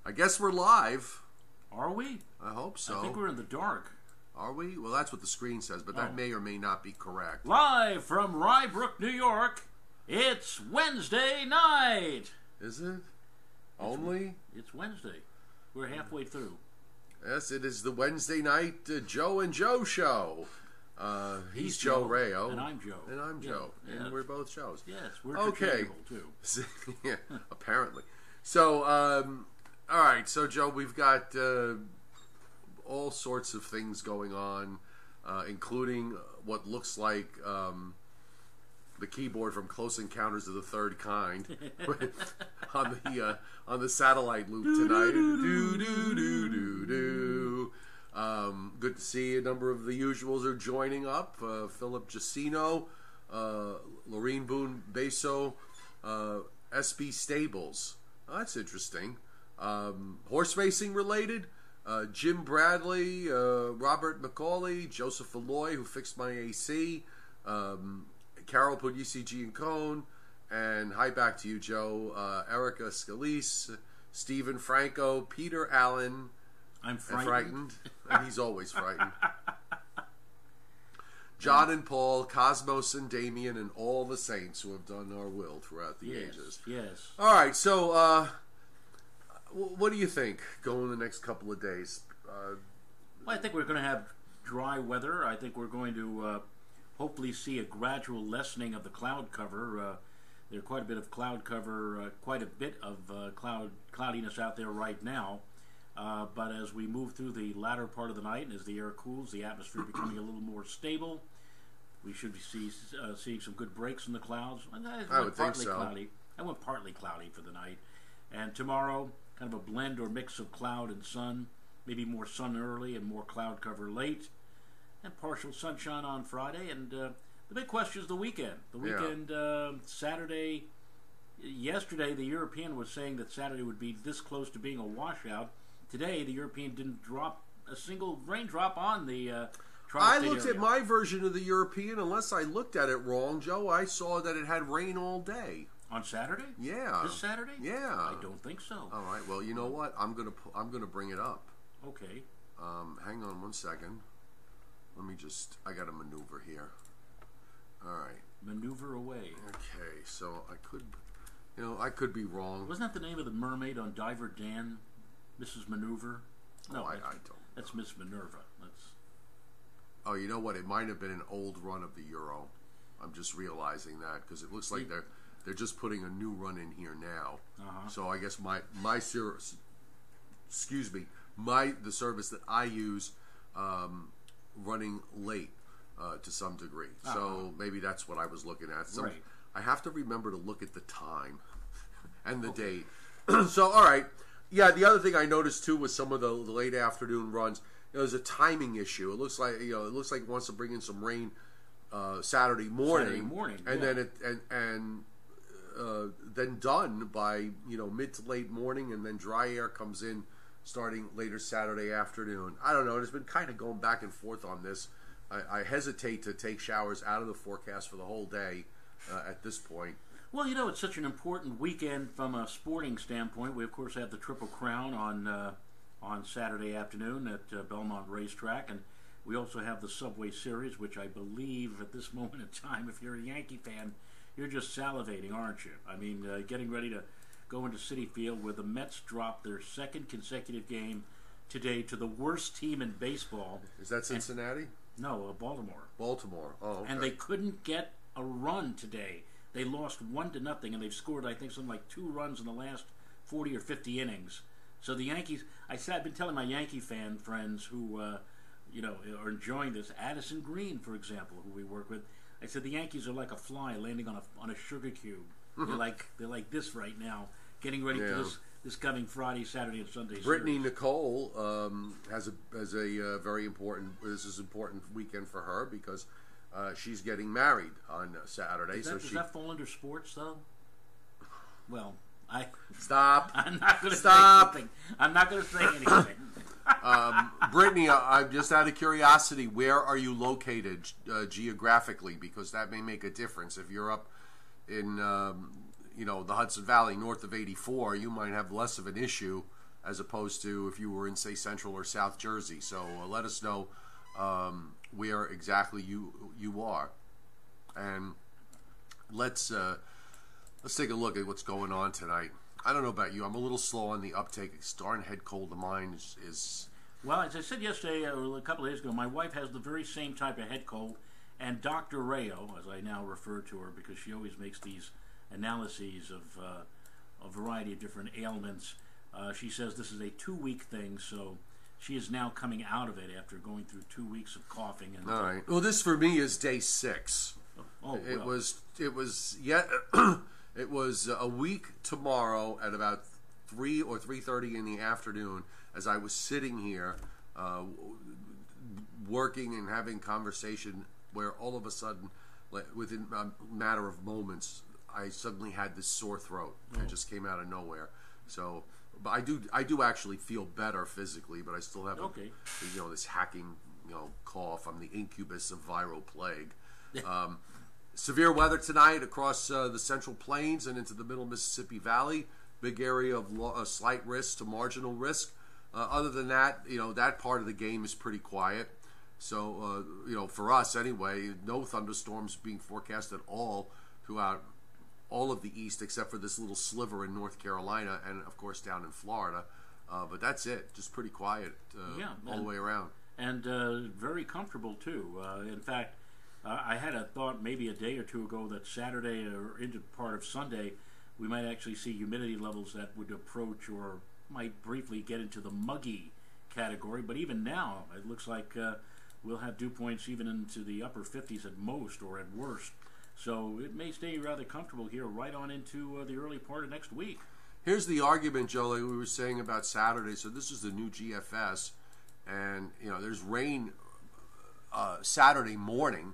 I guess we're live. Are we? I hope so. I think we're in the dark. Are we? Well, that's what the screen says, but that may or may not be correct. Live from Rybrook, New York, it's Wednesday night. Is it? Only? It's Wednesday. We're halfway through. Yes, it is the Wednesday night Joe and Joe show. He's Joe Rayo. And I'm Joe. And I'm Joe. Yeah. And we're both Joes. Yes, we're interchangeable, too. Yeah, apparently. So, all right. So, Joe, we've got all sorts of things going on, including what looks like the keyboard from Close Encounters of the Third Kind on the satellite loop tonight. Do do do do do. Good to see a number of the usuals are joining up. Philip Jacino, Lorene Boone Beso, SB Stables. Oh, that's interesting. Horse racing related. Jim Bradley, Robert McCauley, Joseph Alloy, who fixed my AC, Carol put UCG in Cone, and hi back to you, Joe, Erica Scalise, Stephen Franco, Peter Allen. I'm frightened. And frightened. And he's always frightened. John and Paul, Cosmos and Damien, and all the saints who have done our will throughout the ages. Yes. All right, so what do you think going the next couple of days? Well, I think we're going to have dry weather. I think we're going to hopefully see a gradual lessening of the cloud cover. There's quite a bit of cloud cover, quite a bit of cloudiness out there right now. But as we move through the latter part of the night and as the air cools, the atmosphere becoming a little more stable, we should be seeing some good breaks in the clouds. I would think so. Cloudy. I went partly cloudy for the night. And tomorrow, kind of a blend or mix of cloud and sun, maybe more sun early and more cloud cover late, and partial sunshine on Friday. And the big question is the weekend. The weekend, Saturday, yesterday the European was saying that Saturday would be this close to being a washout. Today, the European didn't drop a single raindrop on the I looked at my version of the European. Unless I looked at it wrong, Joe, I saw that it had rain all day. On Saturday? Yeah. This Saturday? Yeah. I don't think so. All right. Well, you know what? I'm gonna bring it up. Okay. Hang on one second. Let me just. I got to maneuver here. All right. Maneuver away. Okay. So I could be wrong. Wasn't that the name of the mermaid on Diver Dan? Mrs. Maneuver? No, I don't. That's Miss Minerva. Oh, you know what? It might have been an old run of the Euro. I'm just realizing that because it looks like they're just putting a new run in here now. So I guess my service, the service that I use, running late to some degree. So maybe that's what I was looking at. So right. I have to remember to look at the time and the date. So all right. Yeah, the other thing I noticed too was some of the late afternoon runs. There's a timing issue. It looks like it wants to bring in some rain Saturday morning, and then then done by mid to late morning, and then dry air comes in starting later Saturday afternoon. I don't know. It's been kind of going back and forth on this. I hesitate to take showers out of the forecast for the whole day at this point. Well, it's such an important weekend from a sporting standpoint. We, of course, have the Triple Crown on Saturday afternoon at Belmont Racetrack, and we also have the Subway Series, which I believe at this moment in time, if you're a Yankee fan, you're just salivating, aren't you? I mean, getting ready to go into Citi Field where the Mets dropped their second consecutive game today to the worst team in baseball. Is that Cincinnati? No, Baltimore. Baltimore. Oh, okay. And they couldn't get a run today. They lost 1-0, and they've scored, I think, something like 2 runs in the last 40 or 50 innings. So the Yankees, I've been telling my Yankee fan friends who, are enjoying this. Addison Green, for example, who we work with. I said the Yankees are like a fly landing on a sugar cube. They're like this right now, getting ready for this coming Friday, Saturday, and Sunday. Brittany series. Nicole has a very important. This is an important weekend for her because she's getting married on Saturday. Does that fall under sports though? Well, Stop. I'm not going to say anything. I'm not going to say anything. Brittany, I'm just out of curiosity, where are you located geographically? Because that may make a difference. If you're up in the Hudson Valley north of 84, you might have less of an issue as opposed to if you were in, say, Central or South Jersey. So let us know where exactly you are, and let's take a look at what's going on tonight. I don't know about you. I'm a little slow on the uptake. It's darn head cold of mine is. Well, as I said yesterday, or a couple of days ago, my wife has the very same type of head cold, and Dr. Rayo, as I now refer to her, because she always makes these analyses of a variety of different ailments. She says this is a 2-week thing, so she is now coming out of it after going through 2 weeks of coughing. And all right. Well, this for me is day 6. It was yet. It was a week tomorrow at about 3 or 3:30 in the afternoon, as I was sitting here working and having conversation, where all of a sudden, within a matter of moments, I suddenly had this sore throat. It just came out of nowhere. So, but I do actually feel better physically, but I still have this hacking cough. I'm the incubus of viral plague. Severe weather tonight across the Central Plains and into the Middle Mississippi Valley. Big area of slight risk to marginal risk. Other than that, that part of the game is pretty quiet. So, for us anyway, no thunderstorms being forecast at all throughout all of the East, except for this little sliver in North Carolina and, of course, down in Florida. But that's it. Just pretty quiet all the way around. And very comfortable, too. In fact, I had a thought maybe a day or two ago that Saturday or into part of Sunday, we might actually see humidity levels that would approach or might briefly get into the muggy category. But even now, it looks like we'll have dew points even into the upper 50s at most or at worst. So it may stay rather comfortable here right on into the early part of next week. Here's the argument, Joe, like we were saying about Saturday. So this is the new GFS, and there's rain Saturday morning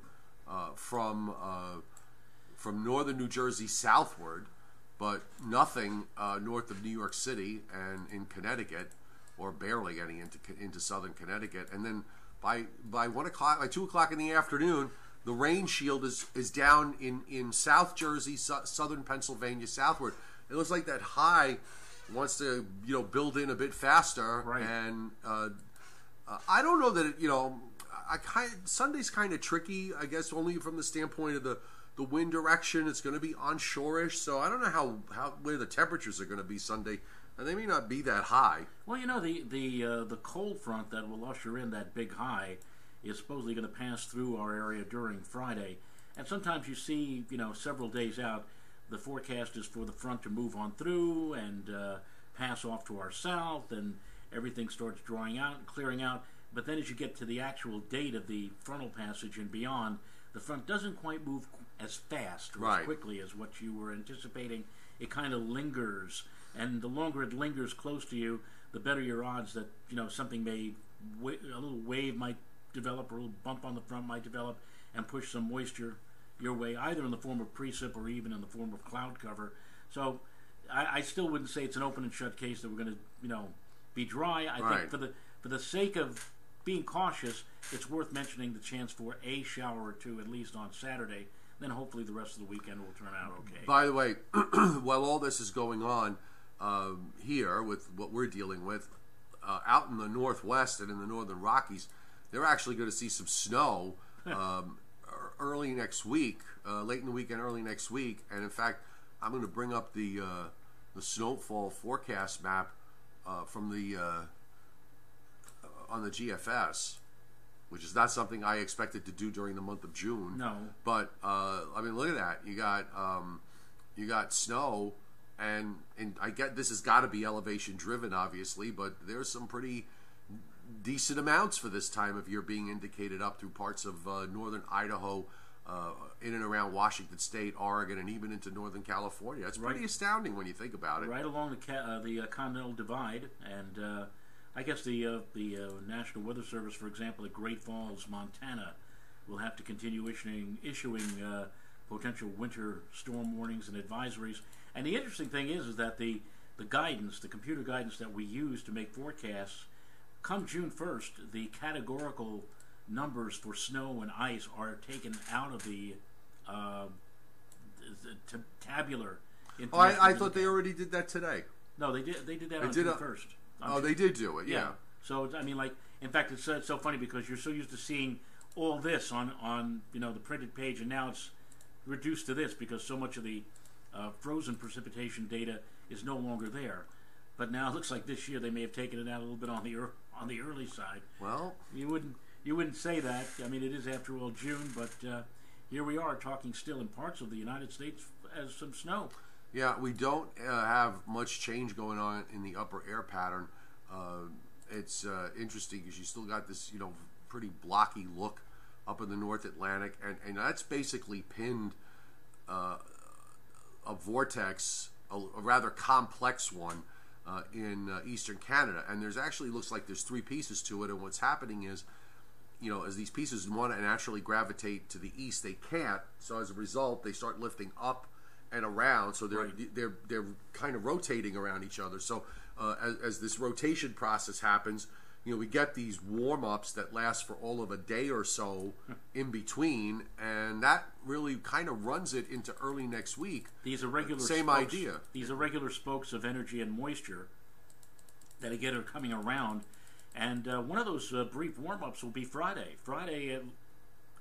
from northern New Jersey southward, but nothing north of New York City and in Connecticut, or barely getting into southern Connecticut. And then by 1 o'clock, by 2 o'clock in the afternoon, the rain shield is down in South Jersey, southern Pennsylvania southward. It looks like that high wants to build in a bit faster, right. And I don't know that Sunday's kind of tricky, I guess, only from the standpoint of the wind direction. It's going to be onshore-ish, so I don't know where the temperatures are going to be Sunday. And they may not be that high. Well, the cold front that will usher in that big high is supposedly going to pass through our area during Friday. And sometimes you see, several days out, the forecast is for the front to move on through and pass off to our south, and everything starts drying out and clearing out. But then as you get to the actual date of the frontal passage and beyond, the front doesn't quite move as fast or as quickly as what you were anticipating. It kind of lingers, and the longer it lingers close to you, the better your odds that something a little wave might develop, or a little bump on the front might develop and push some moisture your way, either in the form of precip or even in the form of cloud cover. So I still wouldn't say it's an open and shut case that we're going to be dry. I think for the sake of being cautious, it's worth mentioning the chance for a shower or two at least on Saturday. Then hopefully the rest of the weekend will turn out okay. By the way, while all this is going on here with what we're dealing with, out in the Northwest and in the Northern Rockies, they're actually going to see some snow early next week, late in the weekend, early next week. And in fact, I'm going to bring up the snowfall forecast map from on the GFS, which is not something I expected to do during the month of June. No, but look at that. You got snow, and I get this has got to be elevation driven, obviously, but there's some pretty decent amounts for this time of year being indicated up through parts of northern Idaho, in and around Washington State, Oregon, and even into northern California. It's pretty astounding when you think about it. Right along the Continental Divide, and I guess the National Weather Service, for example, at Great Falls, Montana, will have to continue issuing potential winter storm warnings and advisories. And the interesting thing is that the guidance, the computer guidance that we use to make forecasts, come June 1st, the categorical numbers for snow and ice are taken out of the tabular. I thought they already did that today. No, they did that on June 1st. They did do it, yeah. So I mean, like, in fact, it's so funny because you're so used to seeing all this on the printed page, and now it's reduced to this because so much of the frozen precipitation data is no longer there. But now it looks like this year they may have taken it out a little bit on the early side. Well, you wouldn't say that. I mean, it is after all June, but here we are talking still in parts of the United States as some snow. Yeah, we don't have much change going on in the upper air pattern. It's interesting because you still got this, pretty blocky look up in the North Atlantic, and that's basically pinned a vortex, a rather complex one, in eastern Canada. And there's actually looks like there's three pieces to it, and what's happening is, as these pieces want to naturally gravitate to the east, they can't. So as a result, they start lifting up and around. So they're kind of rotating around each other. So as this rotation process happens, we get these warm-ups that last for all of a day or so in between, and that really kind of runs it into early next week. These are regular idea. These are regular spokes of energy and moisture that again are coming around, and one of those brief warm-ups will be Friday. Friday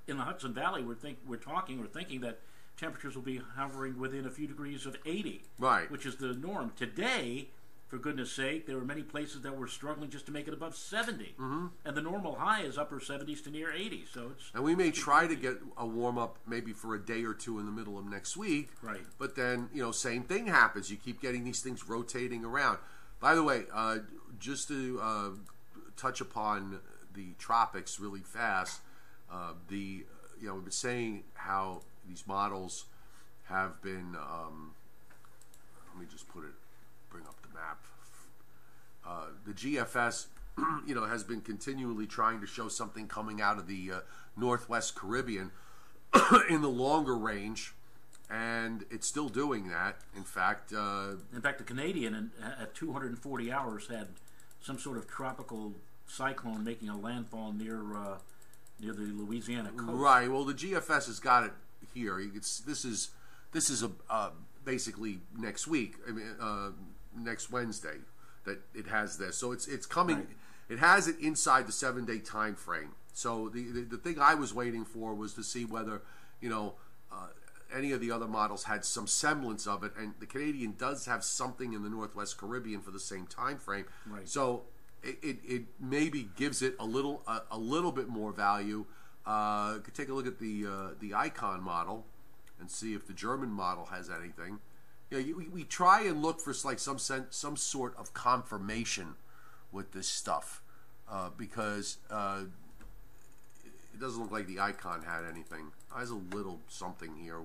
in the Hudson Valley, we're thinking that temperatures will be hovering within a few degrees of 80, right, which is the norm. Today, for goodness sake, there were many places that were struggling just to make it above 70. Mm-hmm. And the normal high is upper 70s to near 80. So and we may try to get a warm-up maybe for a day or two in the middle of next week. Right. But then, same thing happens. You keep getting these things rotating around. By the way, just to touch upon the tropics really fast, we've been saying how these models have been, let me just bring up the map. The GFS, has been continually trying to show something coming out of the Northwest Caribbean in the longer range, and it's still doing that. In fact, the Canadian at 240 hours had some sort of tropical cyclone making a landfall near the Louisiana coast. Right. Well, the GFS has got it here. This is basically next week. I mean, next Wednesday that it has this. So it's coming. Right. It has it inside the 7-day time frame. So the thing I was waiting for was to see whether any of the other models had some semblance of it, and the Canadian does have something in the Northwest Caribbean for the same time frame. Right. So it maybe gives it a little bit more value. Could take a look at the Icon model and see if the German model has anything. We try and look for like some sort of confirmation with this stuff because it doesn't look like the Icon had anything. There's a little something here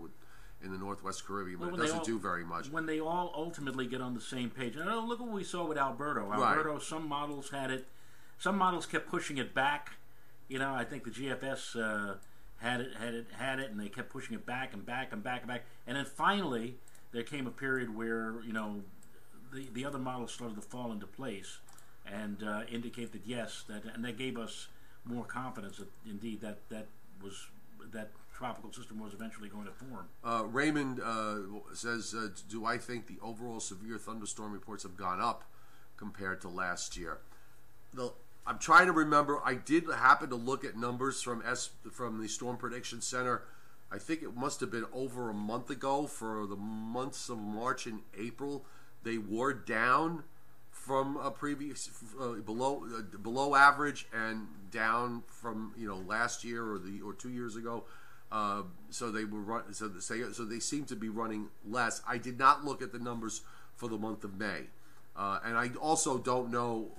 in the Northwest Caribbean, but it doesn't do very much. When they all ultimately get on the same page. And look what we saw with Alberto. Alberto, right. Some models had it. Some models kept pushing it back. I think the GFS had it, and they kept pushing it back and back and back and back. And then finally, there came a period where the other models started to fall into place and indicate that yes, and that gave us more confidence that indeed that tropical system was eventually going to form. Raymond says, do I think the overall severe thunderstorm reports have gone up compared to last year? I'm trying to remember. I did happen to look at numbers from the Storm Prediction Center. I think it must have been over a month ago for the months of March and April. They were down from a previous below average and down from last year or 2 years ago. So they were so they seem to be running less. I did not look at the numbers for the month of May. And I also don't know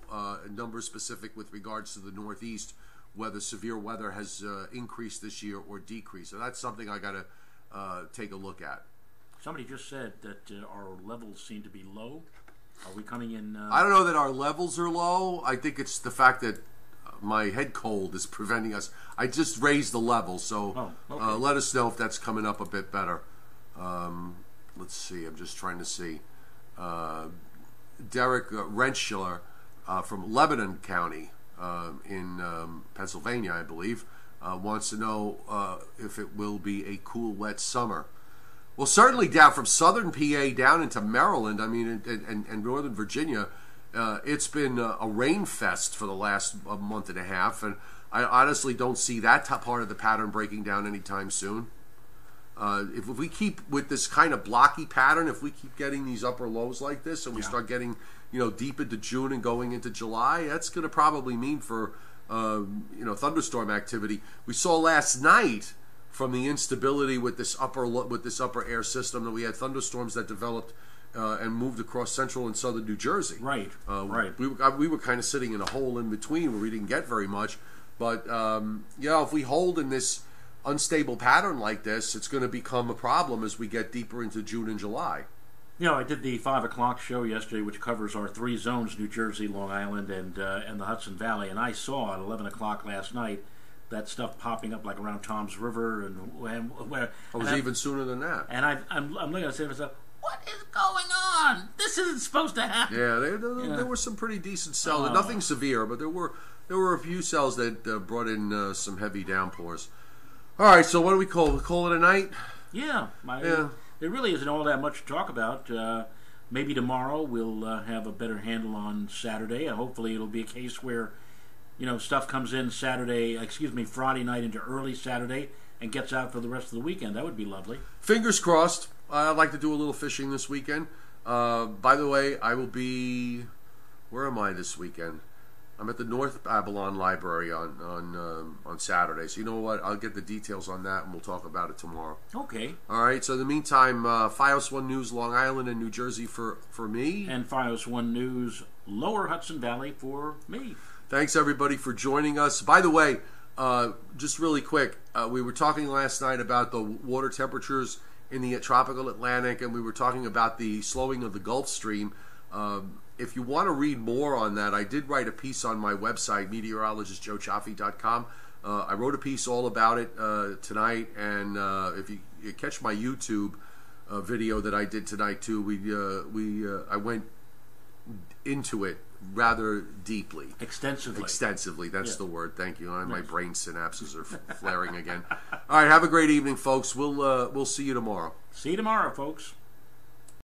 numbers specific with regards to the Northeast, whether severe weather has increased this year or decreased. So that's something I got to take a look at. Somebody just said that our levels seem to be low. Are we coming in? I don't know that our levels are low. I think it's the fact that my head cold is preventing us. I just raised the level, so okay. Let us know if that's coming up a bit better. Let's see. I'm just trying to see. Derek Rentschler from Lebanon County in Pennsylvania, I believe, wants to know if it will be a cool, wet summer. Well, certainly down from southern PA down into Maryland, I mean, and northern Virginia, It's been a rain fest for the last month and a half, and I honestly don't see that part of the pattern breaking down anytime soon. If we keep with this kind of blocky pattern, if we keep getting these upper lows like this, and we start getting deep into June and going into July, that's going to probably mean for thunderstorm activity. We saw last night from the instability with this upper air system that we had thunderstorms that developed and moved across central and southern New Jersey. Right. We were kind of sitting in a hole in between where we didn't get very much. But if we hold in this unstable pattern like this, it's going to become a problem as we get deeper into June and July. I did the 5 o'clock show yesterday, which covers our 3 zones: New Jersey, Long Island, and the Hudson Valley. And I saw at 11 o'clock last night that stuff popping up like around Tom's River and where. It was even sooner than that. And I'm looking at it and myself, what is going on? This isn't supposed to happen. Yeah, there were some pretty decent cells. Nothing severe, but there were a few cells that brought in some heavy downpours. All right, so what do we call it? We call it a night? Yeah. There really isn't all that much to talk about. Maybe tomorrow we'll have a better handle on Saturday. Hopefully it'll be a case where stuff comes in Friday night into early Saturday and gets out for the rest of the weekend. That would be lovely. Fingers crossed. I'd like to do a little fishing this weekend. By the way, I will be... Where am I this weekend? I'm at the North Babylon Library on Saturday. So you know what? I'll get the details on that, and we'll talk about it tomorrow. Okay. All right. So in the meantime, Fios 1 News, Long Island and New Jersey for me. And Fios 1 News, Lower Hudson Valley for me. Thanks, everybody, for joining us. By the way, just really quick, we were talking last night about the water temperatures in the tropical Atlantic, and we were talking about the slowing of the Gulf Stream. If you want to read more on that, I did write a piece on my website, meteorologistjoecioffi.com. I wrote a piece all about it tonight, and if you catch my YouTube video that I did tonight too, I went into it rather deeply. Extensively, that's the word. Thank you. My brain synapses are flaring again. All right, have a great evening, folks. We'll see you tomorrow. See you tomorrow, folks.